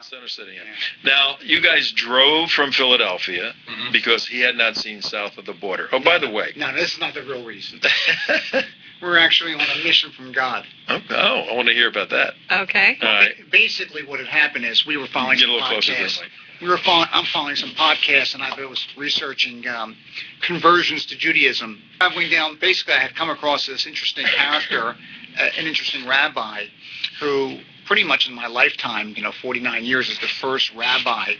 Center City. Yeah. Now, you guys drove from Philadelphia because he had not seen south of the border. Oh, by the way. No, this is not the real reason. We're actually on a mission from God. Oh, I want to hear about that. Okay. All right. Basically, what had happened is we were following some podcasts. I'm following some podcasts, and I was researching conversions to Judaism. Traveling down, basically, I had come across this interesting character, an interesting rabbi, who pretty much in my lifetime, 49 years, is the first rabbi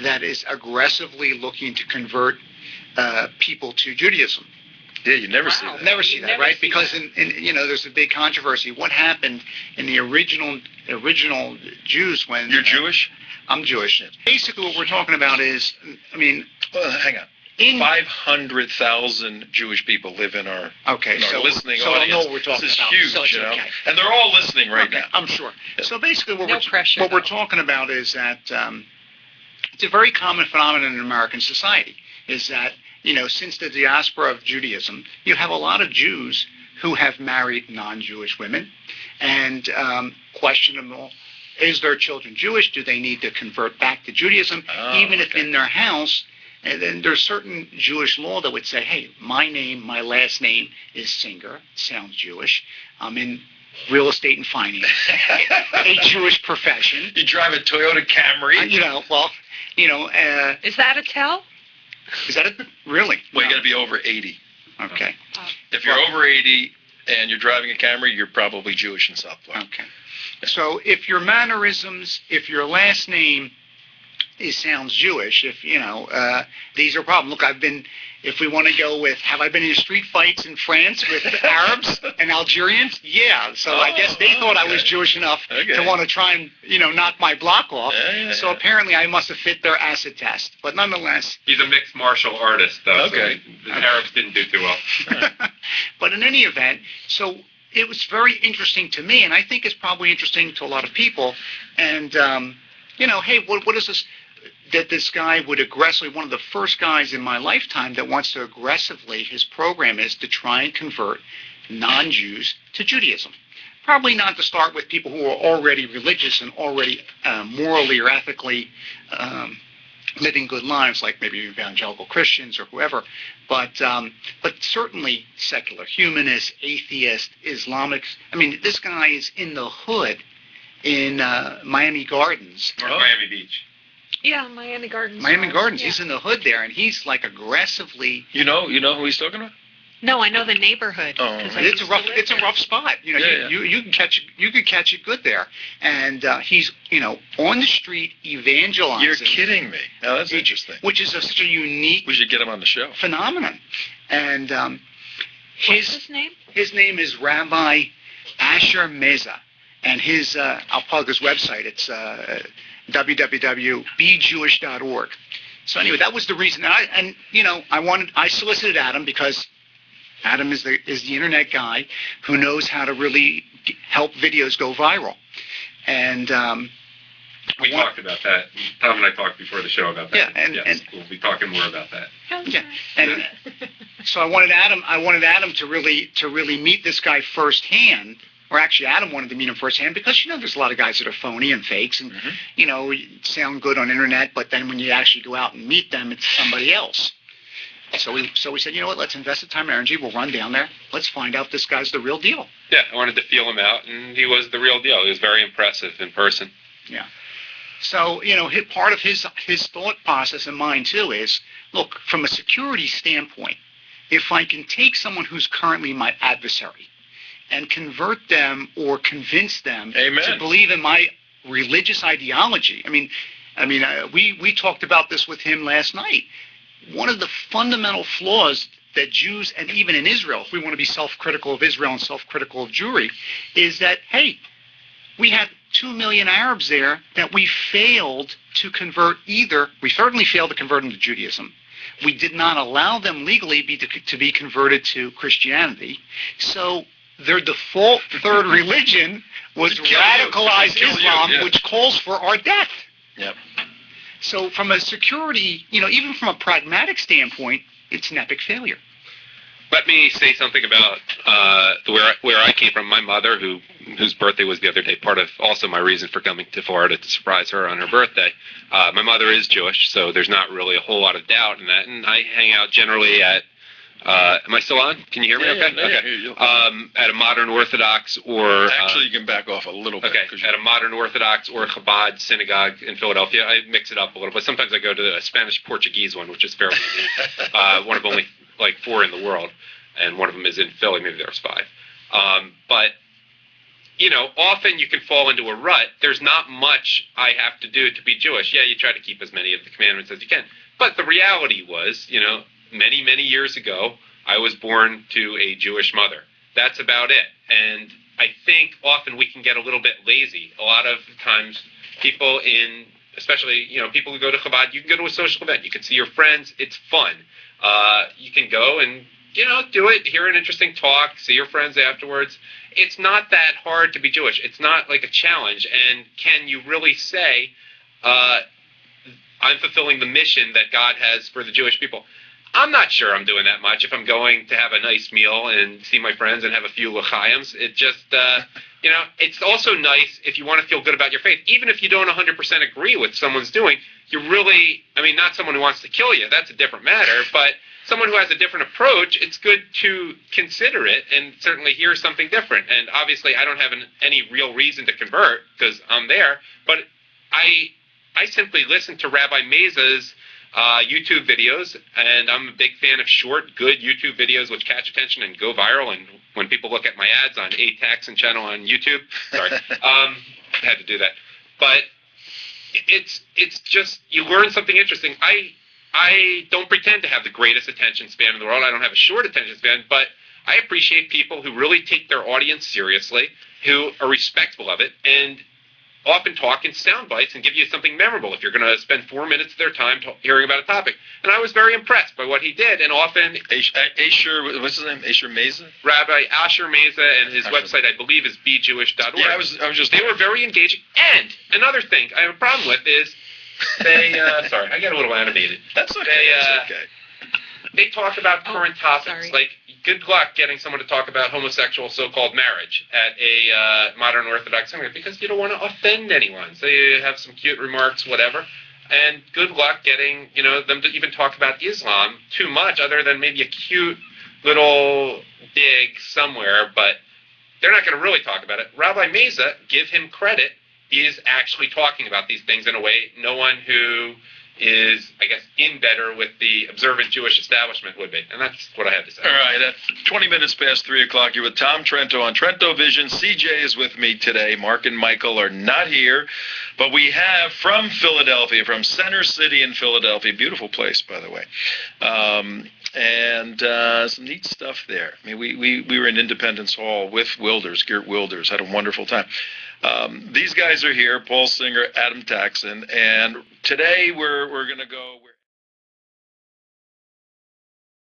that is aggressively looking to convert people to Judaism. Yeah, you never see that. Never see that, right? Because in there's a big controversy. What happened in the original Jews when you're Jewish? I'm Jewish. Basically, what we're talking about is, hang on. 500,000 Jewish people live in our listening audience. I know what we're talking this is about. huge, so okay. And they're all listening right now. I'm sure. Yeah. So basically, what we're talking about is that it's a very common phenomenon in American society. Is that since the diaspora of Judaism, you have a lot of Jews who have married non-Jewish women, and questionable. Is their children Jewish? Do they need to convert back to Judaism? Even if in their house, and then there's certain Jewish law that would say, hey, my last name is Singer, sounds Jewish. I'm in real estate and finance, a Jewish profession. You drive a Toyota Camry. Is that a tell? Is that it? Really? Well, you got to be over 80. Okay. If you're over 80 and you're driving a Camry, you're probably Jewish in South Florida. Okay. So if your mannerisms, if your last name sounds Jewish, these are problems. Look, if we want to go with, have I been in street fights in France with Arabs and Algerians? Yeah. So I guess they thought I was Jewish enough to want to try and, knock my block off. So apparently I must have fit their acid test. But nonetheless. He's a mixed martial artist, though. Okay. So the Arabs didn't do too well. But in any event, so it was very interesting to me, and I think it's probably interesting to a lot of people. And, hey, what is this? That this guy would aggressively, one of the first guys in my lifetime that wants to aggressively, his program is to try and convert non-Jews to Judaism. Probably not to start with people who are already religious and already morally or ethically living good lives, like maybe evangelical Christians or whoever, but certainly secular humanists, atheists, Islamics. This guy is in the hood in Miami Gardens. Or Miami Beach. Yeah, Miami Gardens. Miami Gardens. Yeah. He's in the hood there, and he's like aggressively. You know who he's talking about? No, I know the neighborhood. Oh, it's a rough spot. You can catch it good there, and he's on the street evangelizing. You're kidding me. Oh, that's interesting. Which is such a unique. We should get him on the show. Phenomenon, and what's his name? His name is Rabbi Asher Meza, and his I'll plug his website. It's www.bejewish.org. So anyway, that was the reason. I solicited Adam because Adam is the internet guy who knows how to really help videos go viral. And we talked about that. Tom and I talked before the show about that. Yeah, and we'll be talking more about that. Yeah, and so I wanted Adam to really meet this guy firsthand. Or actually, Adam wanted to meet him firsthand because, there's a lot of guys that are phony and fakes and, sound good on internet, but then when you actually go out and meet them, it's somebody else. So we said, you know what, let's invest the time and energy. We'll run down there. Let's find out if this guy's the real deal. Yeah, I wanted to feel him out, and he was the real deal. He was very impressive in person. Yeah. So, part of his thought process and mine, too, is, look, from a security standpoint, if I can take someone who's currently my adversary and convert them or convince them to believe in my religious ideology. We talked about this with him last night. One of the fundamental flaws that Jews, and even in Israel, if we want to be self-critical of Israel and self-critical of Jewry, is that, hey, we had 2 million Arabs there that we failed to convert either. We certainly failed to convert them to Judaism. We did not allow them legally to be converted to Christianity. So their default third religion was radicalized Islam, which calls for our death. Yep. So from a security, even from a pragmatic standpoint, it's an epic failure. Let me say something about where I came from. My mother, whose birthday was the other day, part of also my reason for coming to Florida to surprise her on her birthday. My mother is Jewish, so there's not really a whole lot of doubt in that. And I hang out generally at. Am I still on? Can you hear me? Okay. Yeah, okay. At a modern Orthodox or actually, you can back off a little bit. Okay. At a modern Orthodox or Chabad synagogue in Philadelphia, I mix it up a little bit. Sometimes I go to a Spanish Portuguese one, which is fairly unique. One of only like 4 in the world, and one of them is in Philly. Maybe there's 5. But often you can fall into a rut. There's not much I have to do to be Jewish. Yeah, you try to keep as many of the commandments as you can. But the reality was, many, many years ago, I was born to a Jewish mother. That's about it. And I think often we can get a little bit lazy. A lot of times people especially, people who go to Chabad, you can go to a social event. You can see your friends. It's fun. You can go and, do it, hear an interesting talk, see your friends afterwards. It's not that hard to be Jewish. It's not like a challenge. And can you really say, I'm fulfilling the mission that God has for the Jewish people? I'm not sure I'm doing that much if I'm going to have a nice meal and see my friends and have a few l'chaims. It just, it's also nice if you want to feel good about your faith. Even if you don't 100% agree with someone's doing, not someone who wants to kill you. That's a different matter. But someone who has a different approach, it's good to consider it and certainly hear something different. And obviously I don't have any real reason to convert because I'm there. But I simply listen to Rabbi Meza's YouTube videos, and I'm a big fan of short, good YouTube videos which catch attention and go viral. And when people look at my ads on A-Taxon channel on YouTube, sorry, I had to do that. But it's just, you learn something interesting. I don't pretend to have the greatest attention span in the world. I don't have a short attention span, but I appreciate people who really take their audience seriously, who are respectful of it, and often talk in sound bites and give you something memorable if you're going to spend 4 minutes of their time hearing about a topic. And I was very impressed by what he did. And often... Asher, what's his name? Asher Meza? Rabbi Asher Meza, and his website, I believe, is bejewish.org. Yeah, I was just... They were very engaging. And another thing I have a problem with is they... sorry, I got a little animated. That's okay. That's okay. They talk about current topics. Sorry. Like, good luck getting someone to talk about homosexual so-called marriage at a modern Orthodox seminar because you don't want to offend anyone. So you have some cute remarks, whatever. And good luck getting, them to even talk about Islam too much, other than maybe a cute little dig somewhere, but they're not going to really talk about it. Rabbi Meza, give him credit, is actually talking about these things in a way no one who is, I guess, in better with the observant Jewish establishment would be. And that's what I had to say. All right, at 20 minutes past 3 o'clock, you're with Tom Trento on Trento Vision. CJ is with me today. Mark and Michael are not here. But we have from Philadelphia, from Center City in Philadelphia, beautiful place, by the way, and some neat stuff there. I mean, we were in Independence Hall with Geert Wilders, had a wonderful time. These guys are here, Paul Singer, Adam Taxon, and today we're going to go...